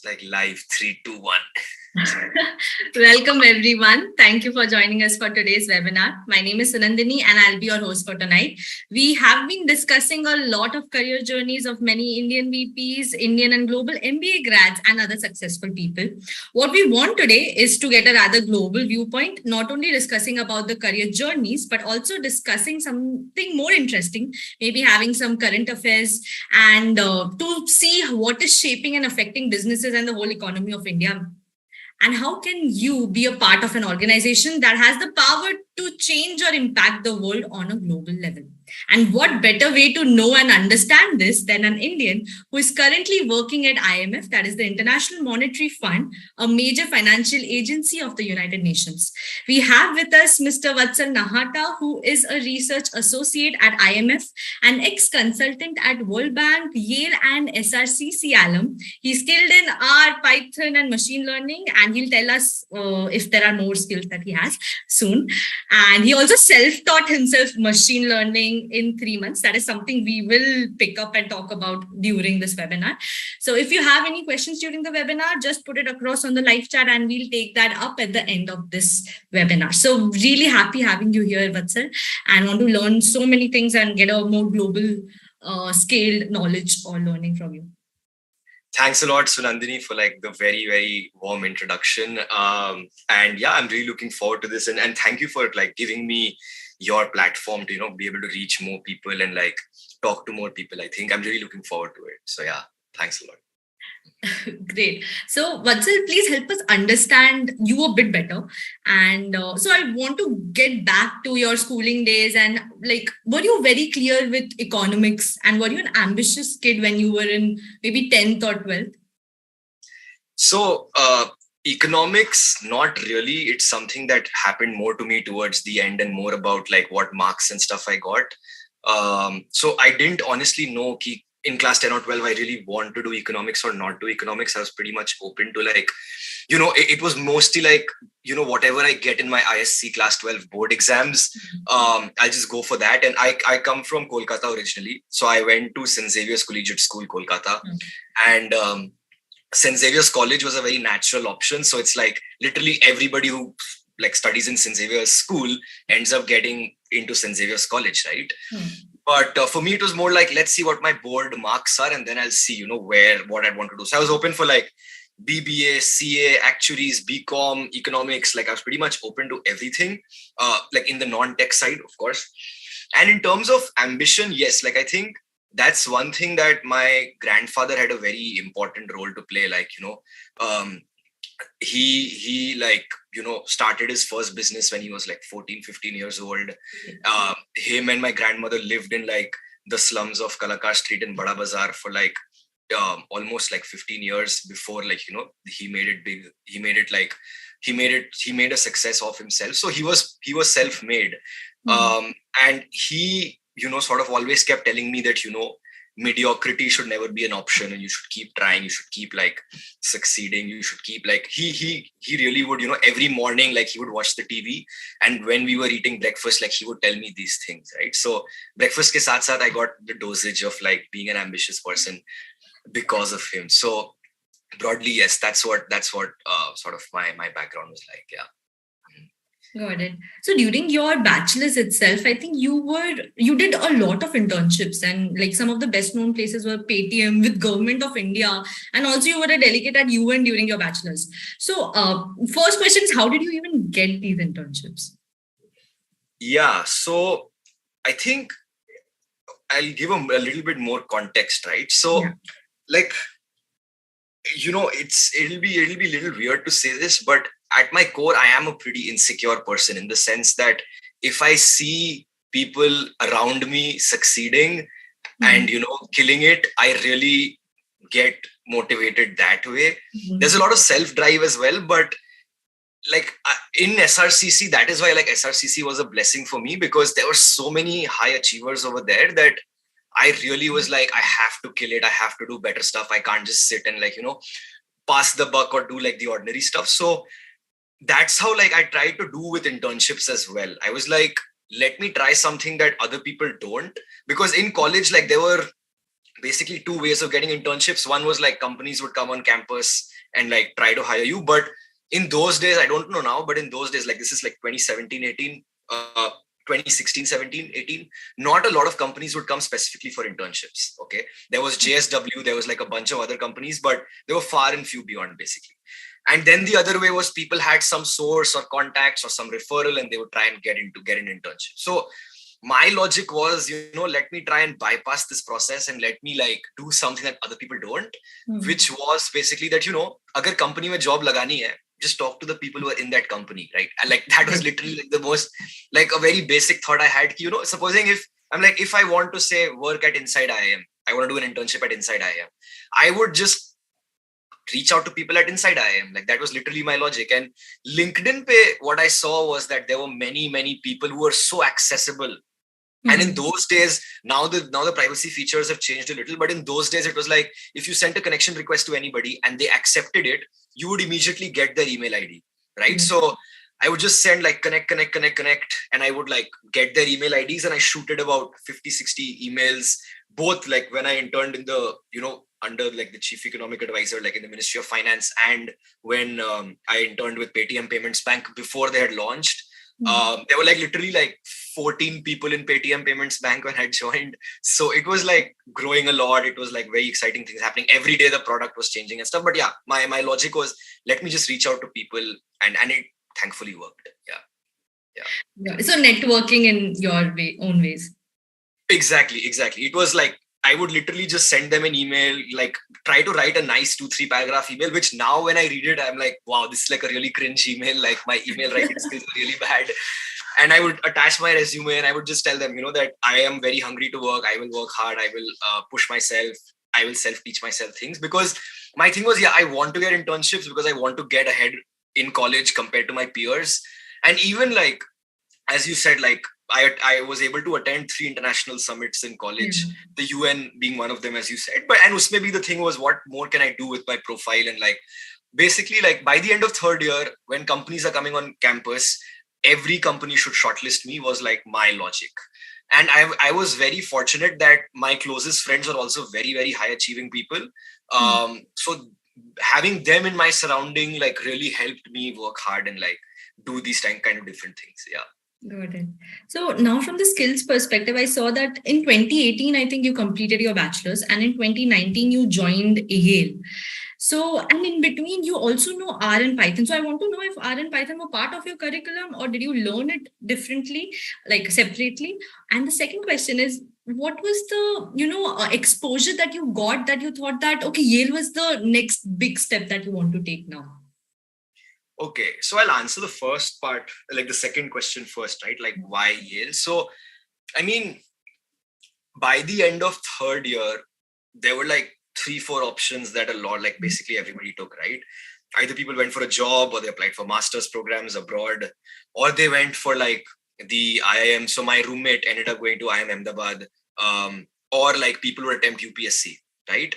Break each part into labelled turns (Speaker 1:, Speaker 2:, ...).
Speaker 1: Like live, 3, 2, 1.
Speaker 2: Welcome everyone. Thank you for joining us for today's webinar. My name is Sunandini and I'll be your host for tonight. We have been discussing a lot of career journeys of many Indian VPs, Indian and Global MBA grads and other successful people. What we want today is to get a rather global viewpoint, not only discussing about the career journeys, but also discussing something more interesting, maybe having some current affairs and to see what is shaping and affecting businesses and the whole economy of India. And how can you be a part of an organization that has the power to change or impact the world on a global level? And what better way to know and understand this than an Indian who is currently working at IMF, that is the International Monetary Fund, a major financial agency of the United Nations. We have with us Mr. Vatsal Nahata, who is a research associate at IMF, an ex-consultant at World Bank, Yale and SRCC Alum. He's skilled in R, Python and machine learning, and he'll tell us if there are more skills that he has soon. And he also self-taught himself machine learning in 3 months. That is something we will pick up and talk about during this webinar. So if you have any questions during the webinar, just put it across on the live chat and we'll take that up at the end of this webinar. So really happy having you here, Vatsal, and want to learn so many things and get a more global scaled knowledge or learning from you.
Speaker 1: Thanks a lot, Sunandini, for like the very, very warm introduction. And yeah, I'm really looking forward to this. And thank you for like giving me your platform to, be able to reach more people and like talk to more people. I think I'm really looking forward to it. So yeah, thanks a lot.
Speaker 2: Great. So Vatsal, please help us understand you a bit better. And so I want to get back to your schooling days and like, were you very clear with economics and were you an ambitious kid when you were in maybe 10th or 12th?
Speaker 1: So economics, not really. It's something that happened more to me towards the end and more about like what marks and stuff I got. So I didn't honestly know in class 10 or 12, I really want to do economics or not do economics. I was pretty much open to like, it was mostly like, whatever I get in my ISC class 12 board exams, I'll just go for that. And I come from Kolkata originally. So I went to St. Xavier's Collegiate School, Kolkata. And St. Xavier's College was a very natural option. So it's like literally everybody who like studies in St. Xavier's School ends up getting into St. Xavier's College, right? But for me, it was more like, let's see what my board marks are, and then I'll see, what I'd want to do. So I was open for like BBA, CA, actuaries, BCom, economics. Like I was pretty much open to everything, like in the non-tech side, of course. And in terms of ambition, yes, like I think that's one thing that my grandfather had a very important role to play. Like, he like, started his first business when he was like 14, 15 years old. Him and my grandmother lived in like the slums of Kalakar Street in Bada Bazaar for like almost like 15 years before like, he made it big. He made a success of himself. So he was self-made. And he, sort of always kept telling me that, mediocrity should never be an option and you should keep trying, you should keep like succeeding, you should keep like he really would, every morning like he would watch the TV, and when we were eating breakfast like he would tell me these things, right? So breakfast ke saath I got the dosage of like being an ambitious person because of him. So broadly, yes, that's what sort of my background was like. Yeah.
Speaker 2: Got it. So during your bachelor's itself, I think you did a lot of internships, and like some of the best known places were Paytm with Government of India, and also you were a delegate at UN during your bachelor's. So first question is, how did you even get these internships?
Speaker 1: Yeah, so I think I'll give a little bit more context, right? So like, it'll be a little weird to say this, but at my core, I am a pretty insecure person in the sense that if I see people around me succeeding and, killing it, I really get motivated that way. There's a lot of self-drive as well, but like in SRCC, that is why like SRCC was a blessing for me, because there were so many high achievers over there that I really was like, I have to kill it. I have to do better stuff. I can't just sit and like, pass the buck or do like the ordinary stuff. So that's how like I tried to do with internships as well. I was like, let me try something that other people don't, because in college, like there were basically two ways of getting internships. One was like companies would come on campus and like try to hire you. But in those days, I don't know now, but in those days, like this is like 2017, 18, 2016, 17, 18, not a lot of companies would come specifically for internships. Okay. There was JSW, there was like a bunch of other companies, but they were far and few beyond basically. And then the other way was people had some source or contacts or some referral and they would try and get an internship. So my logic was, let me try and bypass this process and let me like do something that other people don't, which was basically that, agar company mein job lagani hai, just talk to the people who are in that company, right? And like that was literally like the most, like a very basic thought I had. Supposing if I want to say work at Inside IIM, I want to do an internship at Inside IIM, I would just reach out to people at Inside IIM. Like that was literally my logic. And LinkedIn pe, what I saw was that there were many, many people who were so accessible. And in those days, now the privacy features have changed a little, but in those days, it was like, if you sent a connection request to anybody and they accepted it, you would immediately get their email ID, right? So I would just send like connect. And I would like get their email IDs and I shooted about 50, 60 emails, both like when I interned in the, under like the chief economic advisor, like in the Ministry of Finance, and when I interned with Paytm Payments Bank before they had launched. There were like literally like 14 people in Paytm Payments Bank when I joined. So it was like growing a lot. It was like very exciting things happening. Every day the product was changing and stuff. But yeah, my logic was, let me just reach out to people, and it thankfully worked. Yeah.
Speaker 2: So networking in your own ways.
Speaker 1: Exactly. It was like, I would literally just send them an email, like try to write a nice 2-3 paragraph email, which now when I read it, I'm like, wow, this is like a really cringe email. Like my email writing skills are really bad. And I would attach my resume and I would just tell them, that I am very hungry to work. I will work hard. I will push myself. I will self-teach myself things, because my thing was, I want to get internships because I want to get ahead in college compared to my peers. And even like, as you said, like, I was able to attend 3 international summits in college, the UN being one of them, as you said. And maybe the thing was, what more can I do with my profile? And like, basically, like by the end of 3rd year, when companies are coming on campus, every company should shortlist me, was like my logic. And I was very fortunate that my closest friends are also very, very high achieving people. So having them in my surrounding, like really helped me work hard and like do these kind of different things. Yeah.
Speaker 2: Got it. So now from the skills perspective, I saw that in 2018, I think you completed your bachelor's, and in 2019, you joined Yale. So, and in between, you also know R and Python. So I want to know if R and Python were part of your curriculum, or did you learn it differently, like separately? And the second question is, what was the, exposure that you got that you thought that, okay, Yale was the next big step that you want to take now?
Speaker 1: Okay, so I'll answer the first part, like the second question first, right? Like why Yale? So, I mean, by the end of 3rd year, there were like 3-4 options that like basically everybody took, right? Either people went for a job, or they applied for master's programs abroad, or they went for like the IIM. So my roommate ended up going to IIM Ahmedabad, or like people would attempt UPSC, right?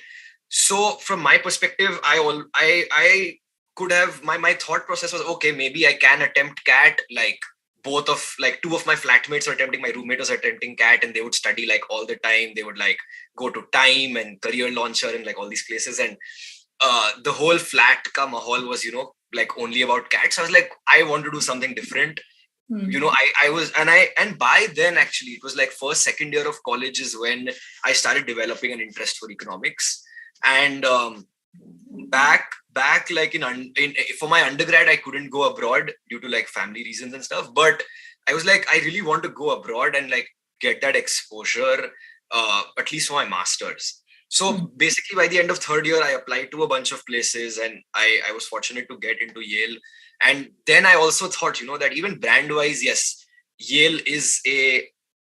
Speaker 1: So from my perspective, I could have, my thought process was, okay, maybe I can attempt CAT. Like both of like 2 of my flatmates were attempting, my roommate was attempting CAT, and they would study like all the time. They would like go to Time and Career Launcher and like all these places. And the whole flat ka mahal was, like only about CAT. So I was like, I want to do something different. I was, and by then actually it was like 1st, 2nd year of college is when I started developing an interest for economics. And back like in for my undergrad, I couldn't go abroad due to like family reasons and stuff, but I was like, I really want to go abroad and like get that exposure, at least for my masters. So basically by the end of 3rd year, I applied to a bunch of places, and I was fortunate to get into Yale. And then I also thought, that even brand wise, yes, Yale is a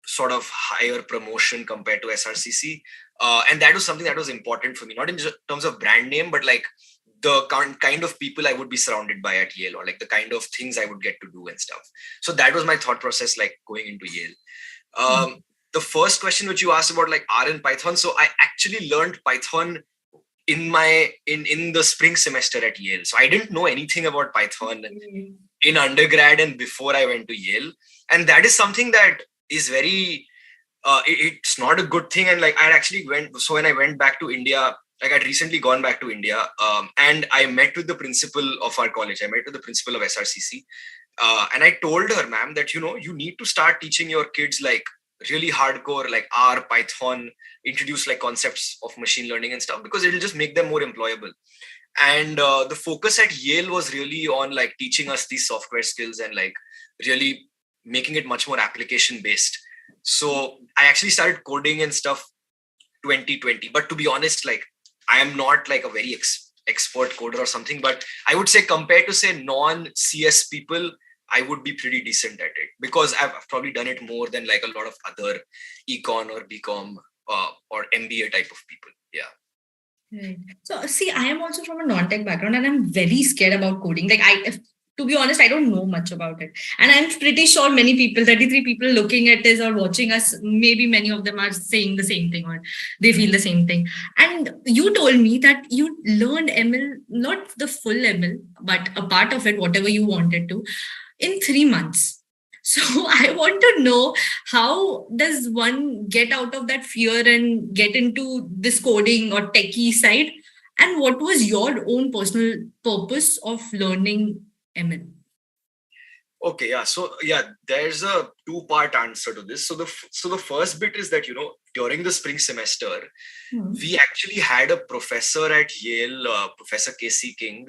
Speaker 1: sort of higher promotion compared to SRCC. And that was something that was important for me, not in terms of brand name, but like the kind of people I would be surrounded by at Yale, or like the kind of things I would get to do and stuff. So that was my thought process, like going into Yale. The first question which you asked about like R and Python. So I actually learned Python in the spring semester at Yale. So I didn't know anything about Python in undergrad and before I went to Yale. And that is something that is very it's not a good thing. And like I actually so when I went back to India, like I'd recently gone back to India, and I met with the principal of our college. I met with the principal of SRCC, and I told her, ma'am, that you need to start teaching your kids like really hardcore, like R, Python, introduce like concepts of machine learning and stuff, because it'll just make them more employable. And the focus at Yale was really on like teaching us these software skills and like really making it much more application based. So I actually started coding and stuff 2020. But to be honest, like I am not like a very expert coder or something, but I would say compared to say non-CS people, I would be pretty decent at it, because I've probably done it more than like a lot of other econ or BCom or MBA type of people. Yeah.
Speaker 2: Right. So, see, I am also from a non-tech background, and I'm very scared about coding. Like, to be honest, I don't know much about it. And I'm pretty sure many people, 33 people looking at this or watching us, maybe many of them are saying the same thing or they feel the same thing. And you told me that you learned ML, not the full ML, but a part of it, whatever you wanted to, in 3 months. So I want to know, how does one get out of that fear and get into this coding or techie side? And what was your own personal purpose of learning ML?
Speaker 1: Okay, yeah. So yeah, there's a two-part answer to this. So the first bit is that during the spring semester, we actually had a professor at Yale, Professor K.C. King.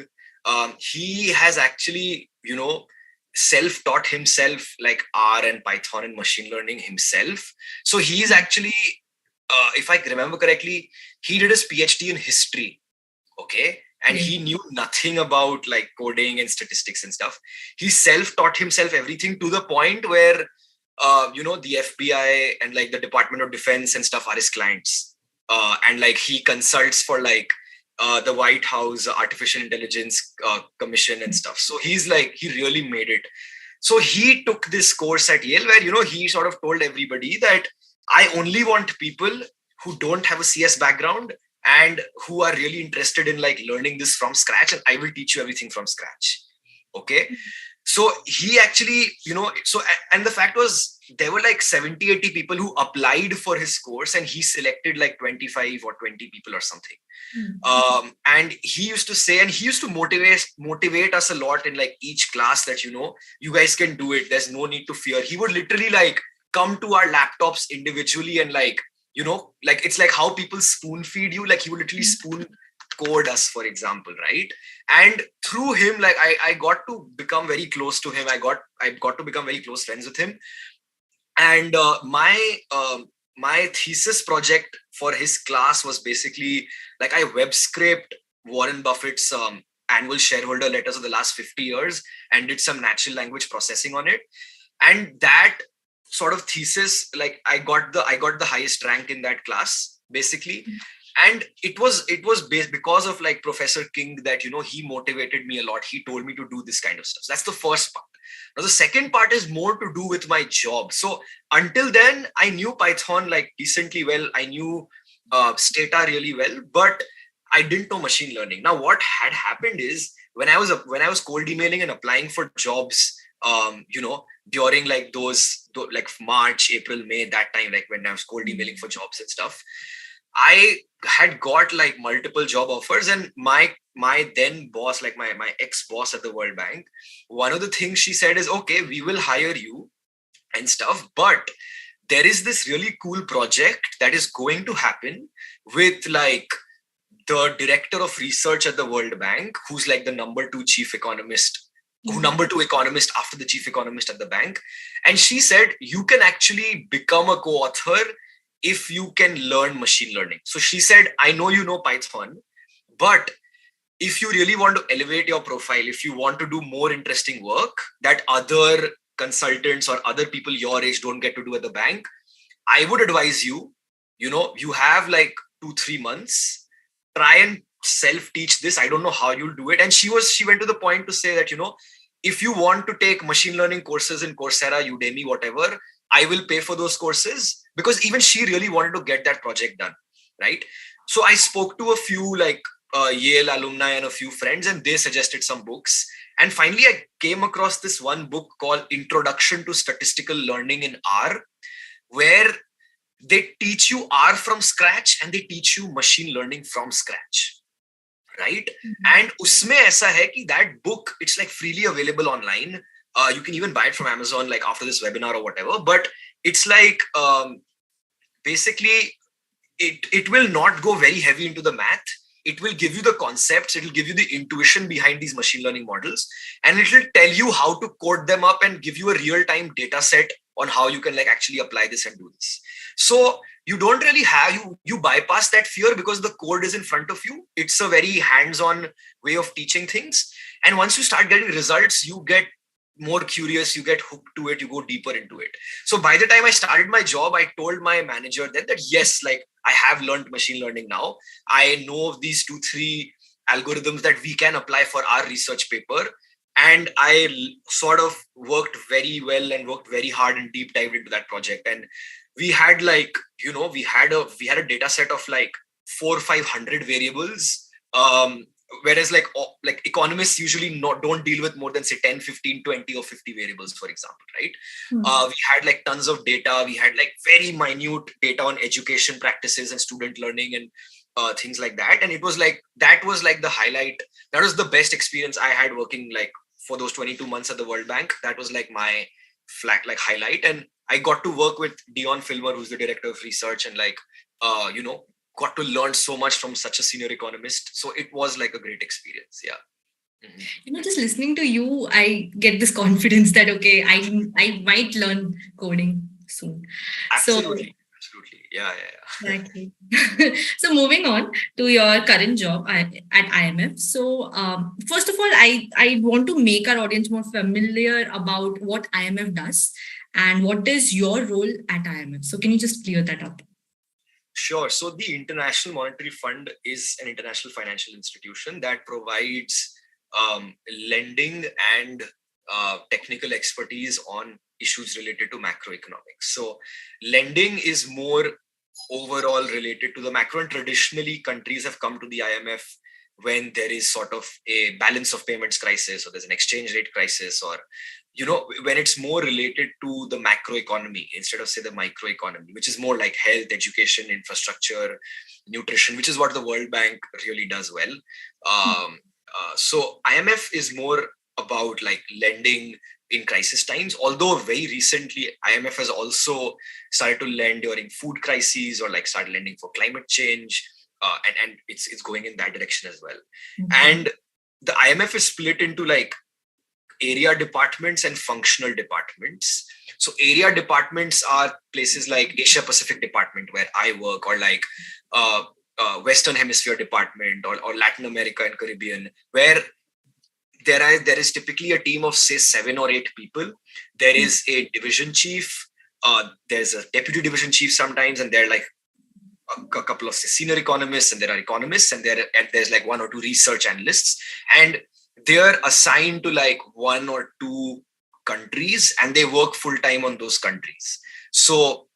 Speaker 1: He has actually self-taught himself like R and Python and machine learning himself. So he's actually, if I remember correctly, he did his PhD in history. Okay. And he knew nothing about like coding and statistics and stuff. He self-taught himself everything to the point where, the FBI and like the Department of Defense and stuff are his clients. And like he consults for like the White House Artificial Intelligence Commission and stuff. So he really made it. So he took this course at Yale where, he sort of told everybody that I only want people who don't have a CS background and who are really interested in like learning this from scratch, and I will teach you everything from scratch. Okay. So he actually, and the fact was there were like 70, 80 people who applied for his course, and he selected like 25 or 20 people or something. And he used to say, and he used to motivate us a lot in like each class that, you guys can do it. There's no need to fear. He would literally like come to our laptops individually and like, like it's like how people spoon feed you. Like he would literally spoon code us, for example, right? And through him, like I got to become very close to him. I got to become very close friends with him. And my thesis project for his class was basically like I web scraped Warren Buffett's annual shareholder letters of the last 50 years and did some natural language processing on it. And that sort of thesis, like I got the highest rank in that class, basically. And it was based because of like Professor King that, he motivated me a lot. He told me to do this kind of stuff. So that's the first part. Now, the second part is more to do with my job. So until then, I knew Python like decently well. I knew Stata really well, but I didn't know machine learning. Now, what had happened is when I was cold emailing and applying for jobs, during like those like March, April, May, that time, like when I was cold emailing for jobs and stuff, I had got like multiple job offers, and my then boss, like my ex-boss at the World Bank, one of the things she said is, okay, we will hire you and stuff, but there is this really cool project that is going to happen with like the director of research at the World Bank, who's like the number two economist after the chief economist at the bank. And she said, you can actually become a co-author if you can learn machine learning. So she said, I know you know Python, but if you really want to elevate your profile, if you want to do more interesting work that other consultants or other people your age don't get to do at the bank, I would advise you, you have like 2-3 months, try and self-teach this. I don't know how you'll do it. And she went to the point to say that, if you want to take machine learning courses in Coursera, Udemy, whatever, I will pay for those courses, because even she really wanted to get that project done, right? So I spoke to a few like Yale alumni and a few friends, and they suggested some books. And finally, I came across this one book called Introduction to Statistical Learning in R, where they teach you R from scratch and they teach you machine learning from scratch, right? And usme aisa hai ki that book, it's like freely available online. You can even buy it from Amazon like after this webinar or whatever, but it's like basically it will not go very heavy into the math. It will give you the concepts, it will give you the intuition behind these machine learning models, and it will tell you how to code them up and give you a real-time data set on how you can like actually apply this and do this. So you don't really have, you bypass that fear because the code is in front of you. It's a very hands-on way of teaching things. And once you start getting results, you get more curious, you get hooked to it, you go deeper into it. So by the time I started my job, I told my manager then that yes, like I have learned machine learning now. I know of these 2-3 algorithms that we can apply for our research paper. And I sort of worked very well and worked very hard and deep dived into that project. And we had like, we had a data set of like 400-500 variables. Whereas like economists usually don't deal with more than say 10, 15, 20 or 50 variables, for example, right? We had like tons of data. We had like very minute data on education practices and student learning and things like that. And it was like, that was like the highlight. That was the best experience I had working like for those 22 months at the World Bank. That was like my highlight. And I got to work with Dion Filmer, who's the director of research, and like, got to learn so much from such a senior economist. So it was like a great experience. Yeah.
Speaker 2: Just listening to you, I get this confidence that, okay, I might learn coding soon.
Speaker 1: Absolutely. Yeah.
Speaker 2: Exactly. So moving on to your current job at IMF. So first of all, I want to make our audience more familiar about what IMF does and what is your role at IMF. So can you just clear that up?
Speaker 1: Sure. So the International Monetary Fund is an international financial institution that provides lending and technical expertise on issues related to macroeconomics. So lending is more overall related to the macro, and traditionally countries have come to the IMF when there is sort of a balance of payments crisis, or there's an exchange rate crisis, or when it's more related to the macroeconomy instead of say the microeconomy, which is more like health, education, infrastructure, nutrition, which is what the World Bank really does well. So IMF is more about like lending in crisis times, although very recently IMF has also started to lend during food crises or like started lending for climate change, and it's going in that direction as well. And the IMF is split into like area departments and functional departments. So area departments are places like Asia Pacific department where I work, or like Western Hemisphere department, or Latin America and Caribbean, where there is typically a team of say 7 or 8 people. There is a division chief, there's a deputy division chief sometimes, and they're like a couple of senior economists, and there are economists, and there's like 1 or 2 research analysts, and they're assigned to like 1 or 2 countries, and they work full time on those countries. So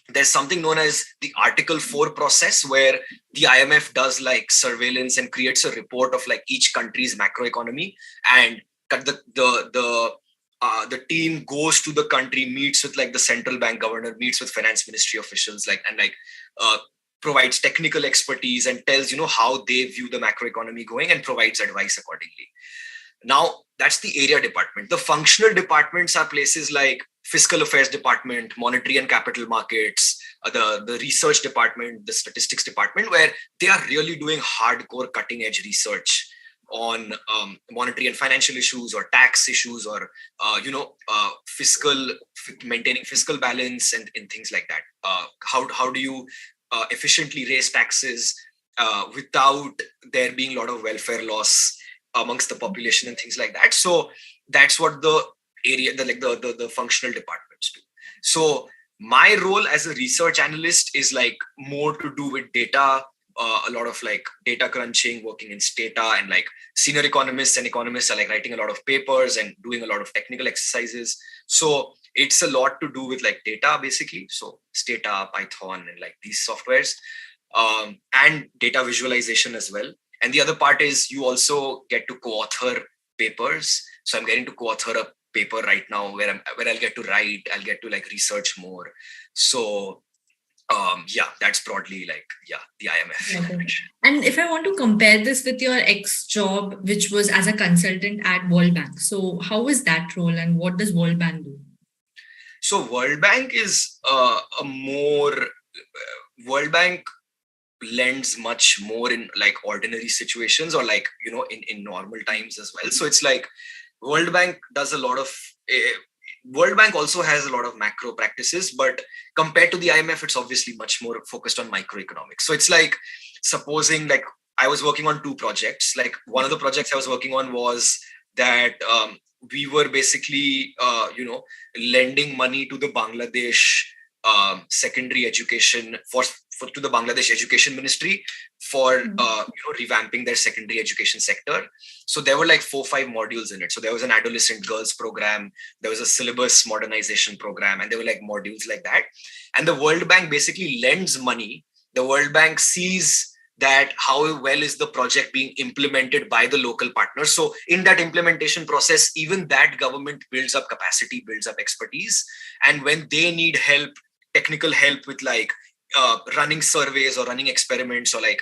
Speaker 1: there's something known as the Article 4 process, where the IMF does like surveillance and creates a report of like each country's macroeconomy, and the team goes to the country, meets with like the central bank governor, meets with finance ministry officials, provides technical expertise and tells how they view the macroeconomy going, and provides advice accordingly. Now that's the area department. The functional departments are places like fiscal affairs department, monetary and capital markets, the research department, the statistics department, where they are really doing hardcore cutting edge research on monetary and financial issues, or tax issues, or maintaining fiscal balance and things like that. How do you efficiently raise taxes without there being a lot of welfare loss amongst the population and things like that. So that's what the area, the functional departments do. So my role as a research analyst is like more to do with data, a lot of like data crunching, working in Stata, and like senior economists and economists are like writing a lot of papers and doing a lot of technical exercises. So it's a lot to do with like data basically. So Stata, Python, and like these softwares, and data visualization as well. And the other part is you also get to co-author papers. So I'm getting to co-author a paper right now where I'll get to write, I'll get to like research more. So That's broadly the IMF.
Speaker 2: Okay. And if I want to compare this with your ex job, which was as a consultant at World Bank, so how is that role and what does World Bank do?
Speaker 1: So World Bank is World Bank lends much more in like ordinary situations or like, in normal times as well. So it's like World Bank does a lot of World Bank also has a lot of macro practices, but compared to the IMF, it's obviously much more focused on microeconomics. So it's like, supposing like I was working on two projects. Like one of the projects I was working on was that we were basically, lending money to the Bangladesh secondary education to the Bangladesh Education Ministry for revamping their secondary education sector. So there were like 4-5 modules in it. So there was an adolescent girls program, there was a syllabus modernization program, and there were like modules like that. And the World Bank basically lends money. The World Bank sees that how well is the project being implemented by the local partners. So in that implementation process, even that government builds up capacity, builds up expertise. And when they need help, technical help with like running surveys or running experiments or like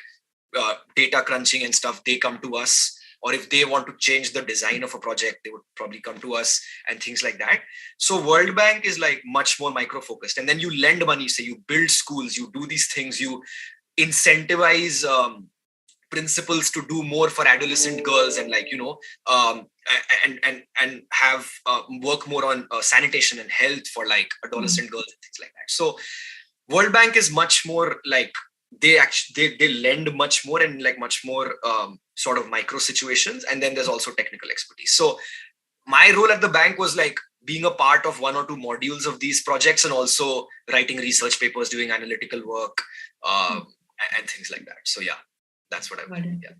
Speaker 1: data crunching and stuff, they come to us. Or if they want to change the design of a project, they would probably come to us and things like that. So World Bank is like much more micro focused. And then you lend money, say you build schools, you do these things, you incentivize principals to do more for adolescent girls and like, and have work more on sanitation and health for like adolescent girls and things like that. So World Bank is much more like they lend much more and like much more sort of micro situations. And then there's also technical expertise. So my role at the bank was like being a part of 1 or 2 modules of these projects and also writing research papers, doing analytical work and things like that. So yeah, that's what I did. Yeah.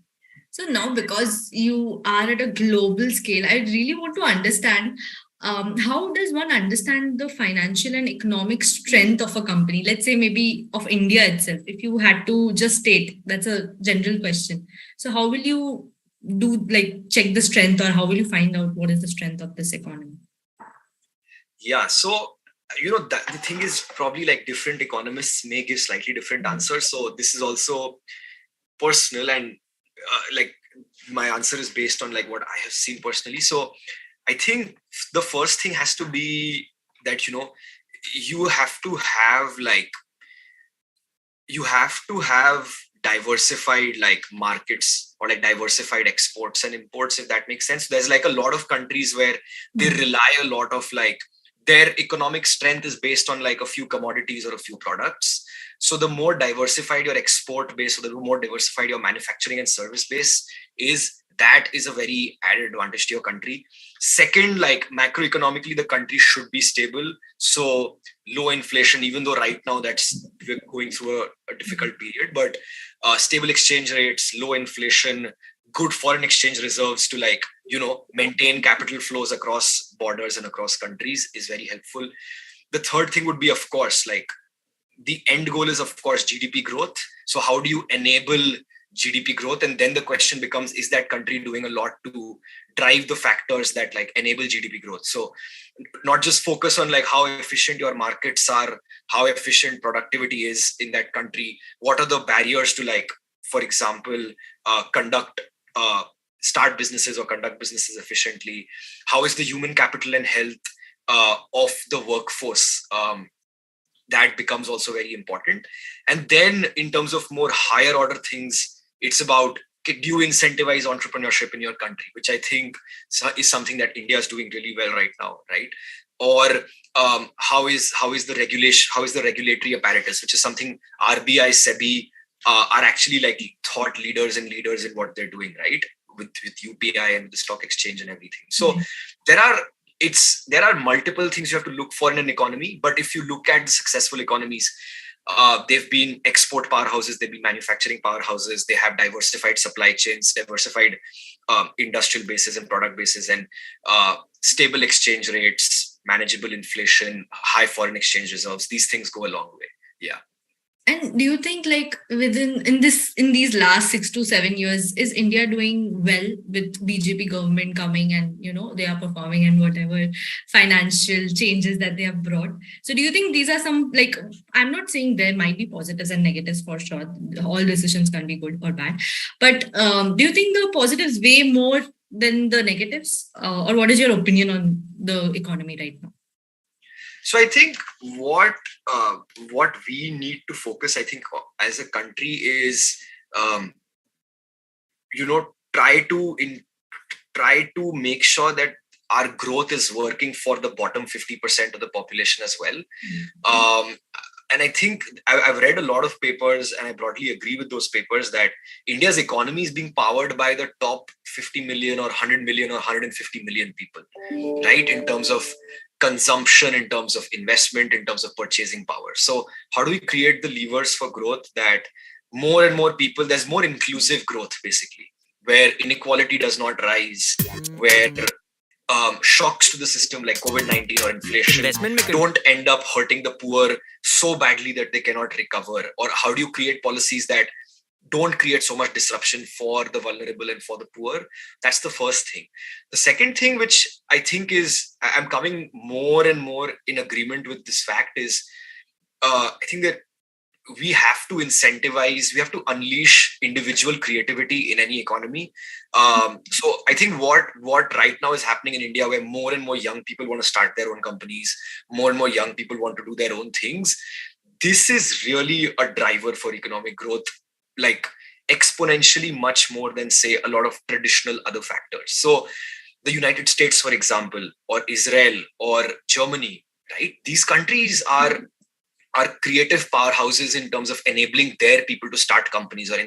Speaker 2: So now, because you are at a global scale, I really want to understand how does one understand the financial and economic strength of a company? Let's say maybe of India itself. If you had to just state, that's a general question. So how will you do like check the strength, or how will you find out what is the strength of this economy?
Speaker 1: Yeah. So the thing is probably like different economists may give slightly different answers. So this is also personal and like my answer is based on like what I have seen personally. So I think the first thing has to be that, you have to have diversified like markets or like diversified exports and imports, if that makes sense. There's like a lot of countries where they rely a lot of like their economic strength is based on like a few commodities or a few products. So the more diversified your export base, or the more diversified your manufacturing and service base is, that is a very added advantage to your country. Second, like macroeconomically, the country should be stable. So low inflation, even though right now we're going through a difficult period, but stable exchange rates, low inflation, good foreign exchange reserves to like, maintain capital flows across borders and across countries is very helpful. The third thing would be, of course, like the end goal is, of course, GDP growth. So how do you enable GDP growth? And then the question becomes, is that country doing a lot to drive the factors that like enable GDP growth? So not just focus on like how efficient your markets are, how efficient productivity is in that country. What are the barriers to like, for example, start businesses or conduct businesses efficiently? How is the human capital and health of the workforce? That becomes also very important. And then in terms of more higher order things, it's about, do you incentivize entrepreneurship in your country, which I think is something that India is doing really well right now, right? Or how is the regulatory apparatus, which is something RBI, SEBI are actually like thought leaders in what they're doing, right? With UPI and the stock exchange and everything. So there are multiple things you have to look for in an economy. But if you look at the successful economies, they've been export powerhouses, they've been manufacturing powerhouses, they have diversified supply chains, diversified industrial bases and product bases, and stable exchange rates, manageable inflation, high foreign exchange reserves. These things go a long way. Yeah.
Speaker 2: And do you think like in these last 6 to 7 years, is India doing well with BJP government coming and they are performing and whatever financial changes that they have brought? So do you think these are some like, I'm not saying there might be positives and negatives for sure. All decisions can be good or bad. But do you think the positives weigh more than the negatives? Or what is your opinion on the economy right now?
Speaker 1: So I think what we need to focus, I think, as a country is, um, try to make sure that our growth is working for the bottom 50% of the population as well. And I think I've read a lot of papers, and I broadly agree with those papers, that India's economy is being powered by the top 50 million or 100 million or 150 million people, right? In terms of consumption, in terms of investment, in terms of purchasing power. So how do we create the levers for growth that more and more people, there's more inclusive growth, basically, where inequality does not rise, where shocks to the system like COVID-19 or inflation don't end up hurting the poor so badly that they cannot recover? Or how do you create policies that don't create so much disruption for the vulnerable and for the poor? That's the first thing. The second thing, which I think is, I'm coming more and more in agreement with this fact, is I think that we have to incentivize, we have to unleash individual creativity in any economy. So I think what right now is happening in India, where more and more young people want to start their own companies, more and more young people want to do their own things, this is really a driver for economic growth, like exponentially much more than, say, a lot of traditional other factors. So the United States, for example, or Israel or Germany, right? These countries are creative powerhouses in terms of enabling their people to start companies, or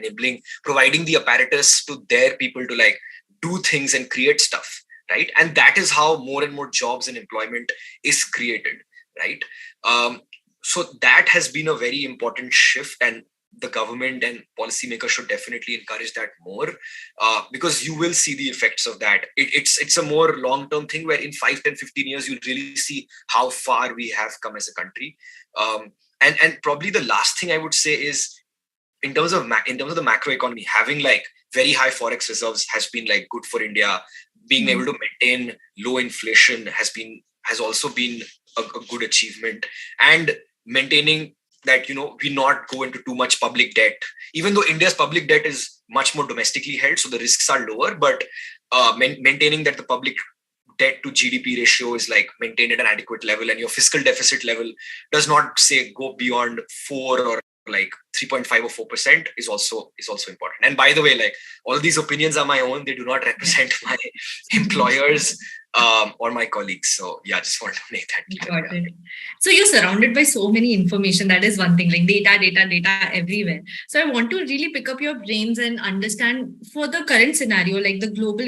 Speaker 1: providing the apparatus to their people to like do things and create stuff, right? And that is how more and more jobs and employment is created, right? So that has been a very important shift, and the government and policymakers should definitely encourage that more, because you will see the effects of that. It's a more long-term thing, where in 5, 10, 15 years, you'll really see how far we have come as a country. And probably the last thing I would say is, in terms of the macro economy, having like very high forex reserves has been like good for India. Being able to maintain low inflation has also been a good achievement, and maintaining that we not go into too much public debt, even though India's public debt is much more domestically held, so the risks are lower. But maintaining that the public debt to GDP ratio is like maintained at an adequate level, and your fiscal deficit level does not, say, go beyond 4 or like 3.5 or 4% is also important. And by the way, like, all these opinions are my own; they do not represent my employers or my colleagues. So yeah, just want to make that clear.
Speaker 2: Got it. So you're surrounded by so many information. That is one thing, like data everywhere. So I want to really pick up your brains and understand, for the current scenario, like the global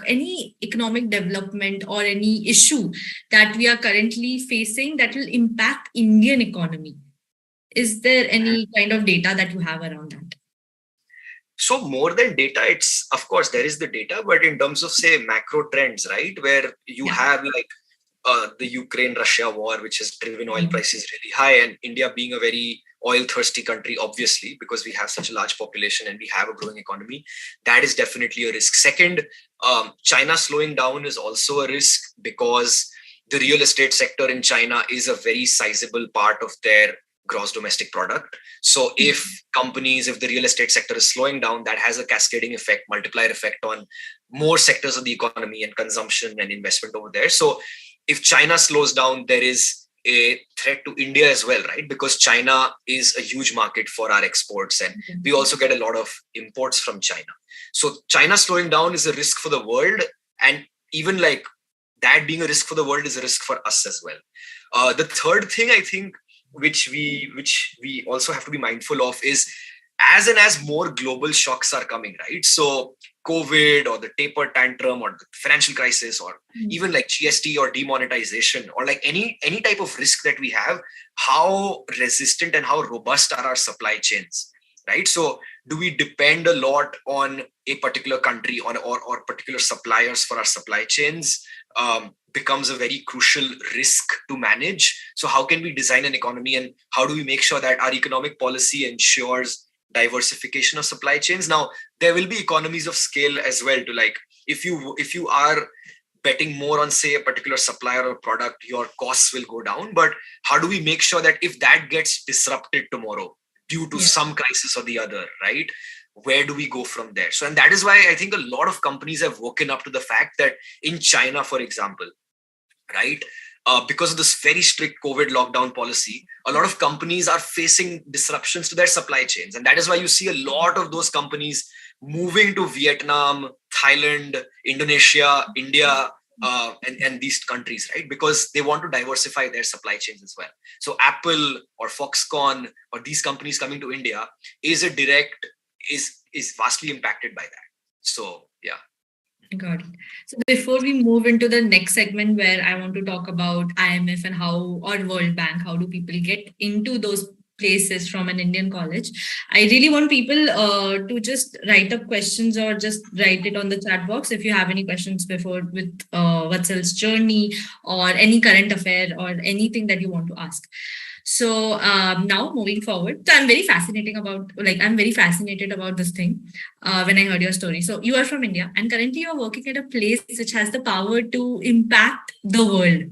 Speaker 2: any economic development or any issue that we are currently facing that will impact Indian economy. Is there any kind of data that you have around that?
Speaker 1: So more than data, it's, of course, there is the data, but in terms of, say, macro trends, right, where you have like the Ukraine-Russia war, which has driven oil prices really high, and India being a very oil-thirsty country, obviously, because we have such a large population and we have a growing economy, that is definitely a risk. Second, China slowing down is also a risk, because the real estate sector in China is a very sizable part of their gross domestic product. So if the real estate sector is slowing down, that has a cascading effect, multiplier effect on more sectors of the economy and consumption and investment over there. So if China slows down, there is a threat to India as well, right? Because China is a huge market for our exports, and we also get a lot of imports from China. So China slowing down is a risk for the world, and even like that being a risk for the world is a risk for us as well. The third thing, I think, which we also have to be mindful of, is as more global shocks are coming, right? So COVID, or the taper tantrum, or the financial crisis, or even like GST or demonetization, or like any type of risk that we have, how resistant and how robust are our supply chains, right? So do we depend a lot on a particular country or particular suppliers for our supply chains? becomes a very crucial risk to manage. So how can we design an economy, and how do we make sure that our economic policy ensures diversification of supply chains? Now, there will be economies of scale as well, to like, if you are betting more on, say, a particular supplier or product, your costs will go down. But how do we make sure that if that gets disrupted tomorrow due to some crisis or the other, right? Where do we go from there? So, and that is why I think a lot of companies have woken up to the fact that in China, for example, right, because of this very strict COVID lockdown policy, a lot of companies are facing disruptions to their supply chains. And that is why you see a lot of those companies moving to Vietnam, Thailand, Indonesia, India, and these countries, right? Because they want to diversify their supply chains as well. So Apple or Foxconn or these companies coming to India is vastly impacted by that. So, yeah.
Speaker 2: Got it. So before we move into the next segment where I want to talk about IMF and how, or World Bank, how do people get into those places from an Indian college, I really want people to just write up questions or just write it on the chat box if you have any questions before with Vatsal's journey or any current affair or anything that you want to ask. So now moving forward, so I'm very fascinated about this thing when I heard your story. So you are from India and currently you're working at a place which has the power to impact the world.